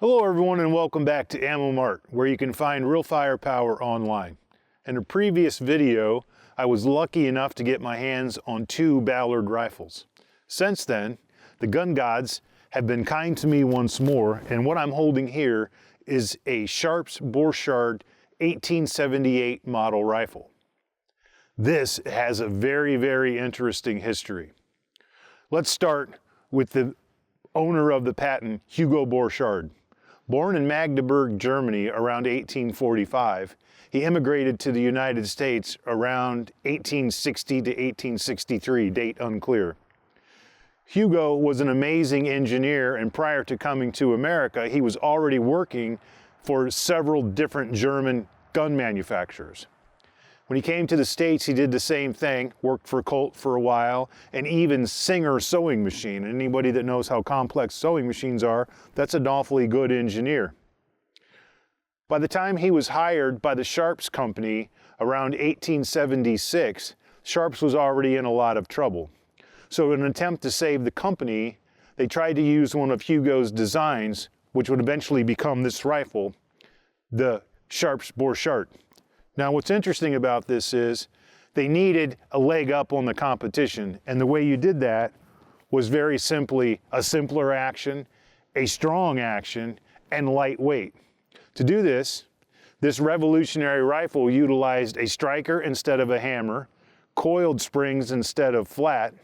Hello everyone and welcome back to AmmoMart, where you can find real firepower online. In a previous video, I was lucky enough to get my hands on 2 Ballard rifles. Since then, the gun gods have been kind to me once more, and what I'm holding here is a Sharps-Borchardt 1878 model rifle. This has a very interesting history. Let's start with the owner of the patent, Hugo Borchardt. Born in Magdeburg, Germany around 1845, he immigrated to the United States around 1860 to 1863, date unclear. Hugo was an amazing engineer, and prior to coming to America, he was already working for several different German gun manufacturers. When he came to the States, he did the same thing, worked for Colt for a while, and even Singer sewing machine. Anybody that knows how complex sewing machines are, that's an awfully good engineer. By the time he was hired by the Sharps company around 1876, Sharps was already in a lot of trouble. So in an attempt to save the company, they tried to use one of Hugo's designs, which would eventually become this rifle, the Sharps-Borchardt. Now what's interesting about this is they needed a leg up on the competition, and the way you did that was very simply a simpler action, a strong action, and lightweight. To do this, this revolutionary rifle utilized a striker instead of a hammer, coiled springs instead of flat,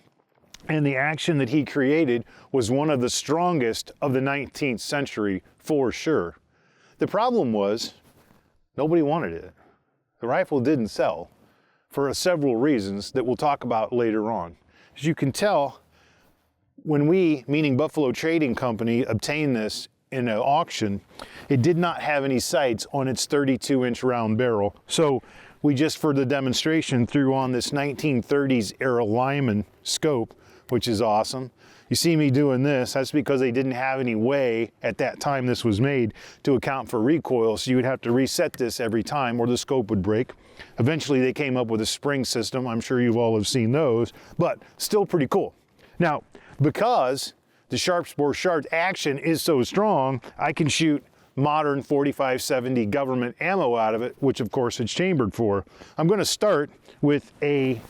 and the action that he created was one of the strongest of the 19th century for sure. The problem was nobody wanted it. The rifle didn't sell for several reasons that we'll talk about later on. As you can tell, when we, meaning Buffalo Trading Company, obtained this in an auction, it did not have any sights on its 32-inch round barrel. So we just, for the demonstration, threw on this 1930s era Lyman scope, which is awesome. You see me doing this, that's because they didn't have any way at that time this was made to account for recoil, so you would have to reset this every time or the scope would break. Eventually they came up with a spring system. I'm sure you all have seen those, but still pretty cool. Now, because the Sharps-Borchardt action is so strong, I can shoot modern 4570 government ammo out of it, which of course it's chambered for. I'm going to start with a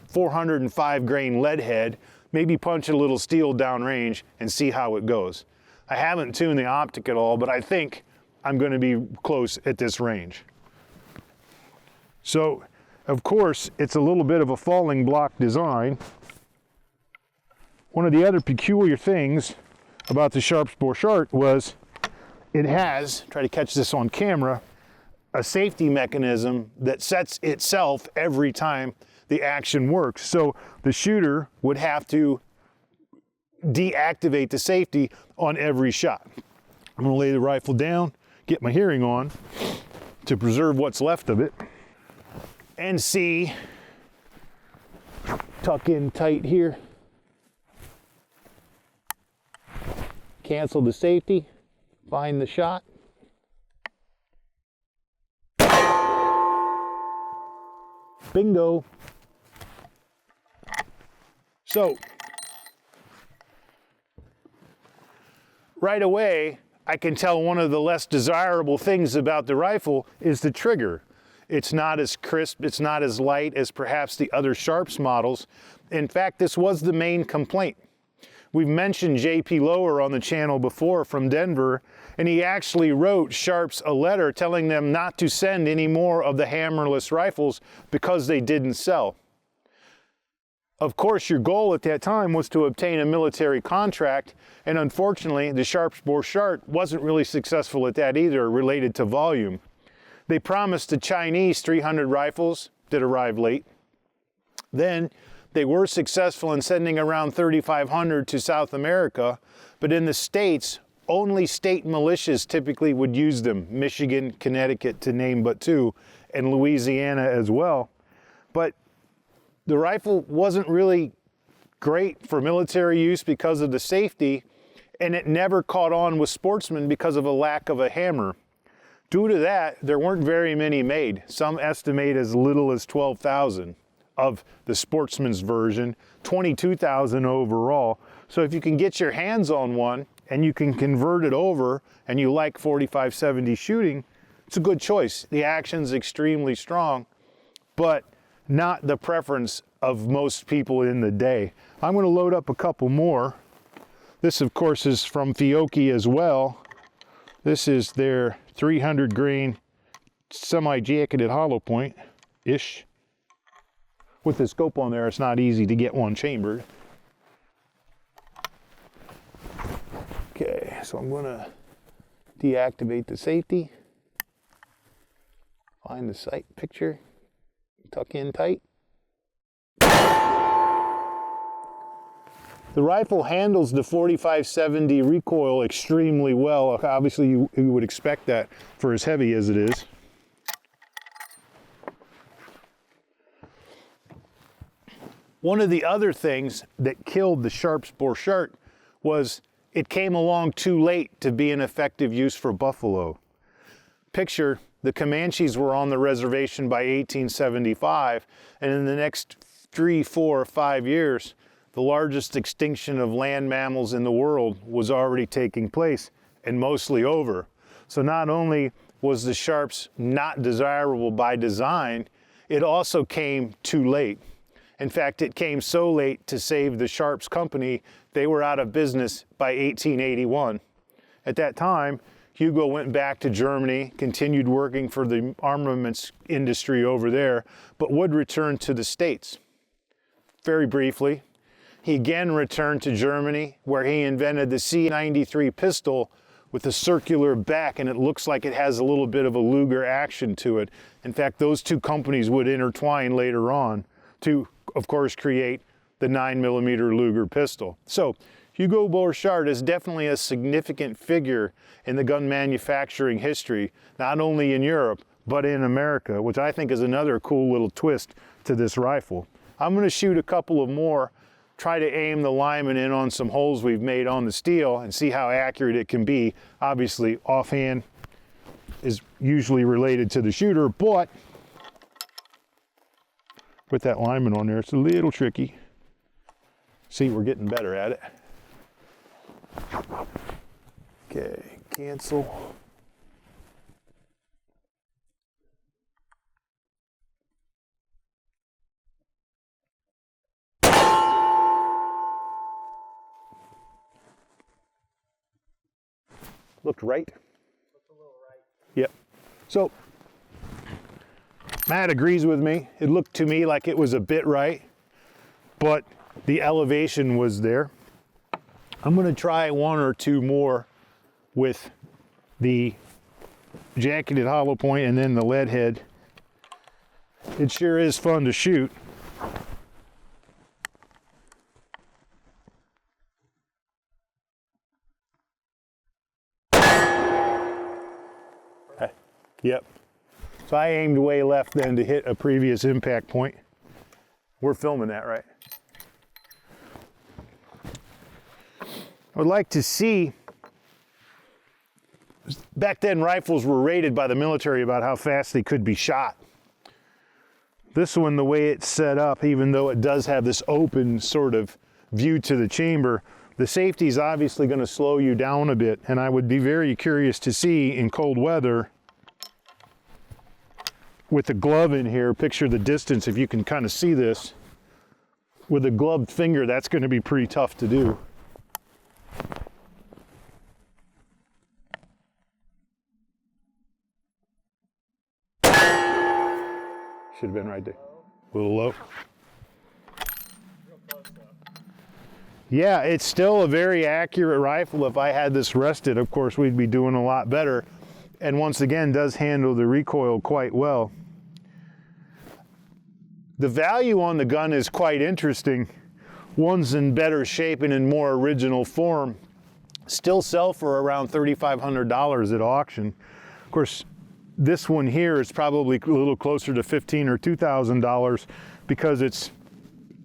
405 grain lead head, maybe punch a little steel downrange and see how it goes. I haven't tuned the optic at all, but I think I'm going to be close at this range. So, of course, it's a little bit of a falling block design. One of the other peculiar things about the Sharps-Borchardt was it has, try to catch this on camera, a safety mechanism that sets itself every time the action works. So the shooter would have to deactivate the safety on every shot. I'm going to lay the rifle down, get my hearing on to preserve what's left of it, and see, tuck in tight here, cancel the safety, find the shot. Bingo. So, right away, I can tell one of the less desirable things about the rifle is the trigger. It's not as crisp, it's not as light as perhaps the other Sharps models. In fact, this was the main complaint. We've mentioned JP Lower on the channel before from Denver, and he actually wrote Sharps a letter telling them not to send any more of the hammerless rifles because they didn't sell. Of course, your goal at that time was to obtain a military contract, and unfortunately, the Sharps-Borchardt wasn't really successful at that either, related to volume. They promised the Chinese 300 rifles that arrived late. Then, they were successful in sending around 3,500 to South America, but in the States, only state militias typically would use them. Michigan, Connecticut, to name but 2, and Louisiana as well. But the rifle wasn't really great for military use because of the safety, and it never caught on with sportsmen because of a lack of a hammer. Due to that, there weren't very many made. Some estimate as little as 12,000 of the sportsman's version, 22,000 overall. So if you can get your hands on one and you can convert it over and you like 45-70 shooting, it's a good choice. The action's extremely strong, but not the preference of most people in the day. I'm going to load up a couple more. This, of course, is from Fiocchi as well. This is their 300 grain semi-jacketed hollow point-ish. With the scope on there, it's not easy to get one chambered. Okay, so I'm going to deactivate the safety. Find the sight picture. Tuck in tight. The rifle handles the 45-70 recoil extremely well. Obviously, you would expect that for as heavy as it is. One of the other things that killed the Sharps-Borchardt was it came along too late to be an effective use for buffalo. Picture, the Comanches were on the reservation by 1875, and in the next 3, 4, 5 years, the largest extinction of land mammals in the world was already taking place and mostly over. So not only was the Sharps not desirable by design, it also came too late. In fact, it came so late to save the Sharps company, they were out of business by 1881. At that time, Hugo went back to Germany, continued working for the armaments industry over there, but would return to the States. Very briefly, he again returned to Germany, where he invented the C93 pistol with a circular back, and it looks like it has a little bit of a Luger action to it. In fact, those two companies would intertwine later on to, of course, create the 9mm Luger pistol. So, Hugo Borchardt is definitely a significant figure in the gun manufacturing history, not only in Europe, but in America, which I think is another cool little twist to this rifle. I'm going to shoot a couple of more, try to aim the lineman in on some holes we've made on the steel and see how accurate it can be. Obviously, offhand is usually related to the shooter, but with that lineman on there, it's a little tricky. See, we're getting better at it. Okay, cancel. Looked right? Looked a little right. Yep. So, Matt agrees with me. It looked to me like it was a bit right, but the elevation was there. I'm going to try one or two more with the jacketed hollow point and then the lead head. It sure is fun to shoot. Yep. So I aimed way left then to hit a previous impact point. We're filming that, right? I would like to see, back then rifles were rated by the military about how fast they could be shot. This one, the way it's set up, even though it does have this open sort of view to the chamber, the safety is obviously going to slow you down a bit, and I would be very curious to see in cold weather, with the glove in here, picture the distance, if you can kind of see this. With a gloved finger, that's going to be pretty tough to do. Should have been right there. A little low. Real close though. Yeah, it's still a very accurate rifle. If I had this rested, of course, we'd be doing a lot better. And once again, does handle the recoil quite well. The value on the gun is quite interesting. One's in better shape and in more original form. Still sell for around $3,500 at auction. Of course, this one here is probably a little closer to $1,500 or $2,000 because it's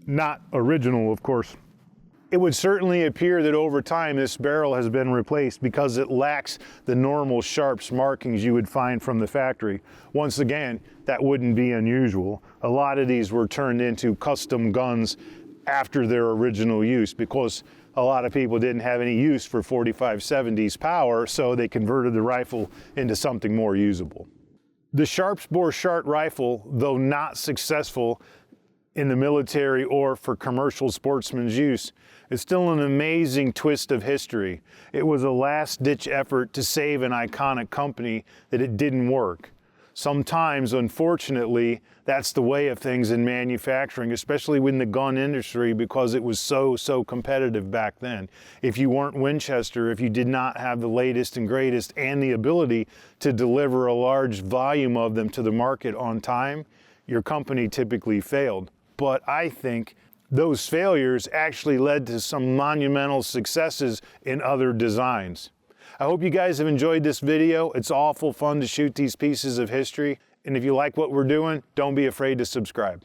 not original, of course. It would certainly appear that over time this barrel has been replaced because it lacks the normal Sharps markings you would find from the factory. Once again, that wouldn't be unusual. A lot of these were turned into custom guns after their original use, because a lot of people didn't have any use for 4570's power, so they converted the rifle into something more usable. The Sharps-Borchardt rifle, though not successful in the military or for commercial sportsman's use, is still an amazing twist of history. It was a last-ditch effort to save an iconic company that it didn't work. Sometimes, unfortunately, that's the way of things in manufacturing, especially in the gun industry, because it was so competitive back then. If you weren't Winchester, if you did not have the latest and greatest and the ability to deliver a large volume of them to the market on time, your company typically failed. But I think those failures actually led to some monumental successes in other designs. I hope you guys have enjoyed this video. It's awful fun to shoot these pieces of history. And if you like what we're doing, don't be afraid to subscribe.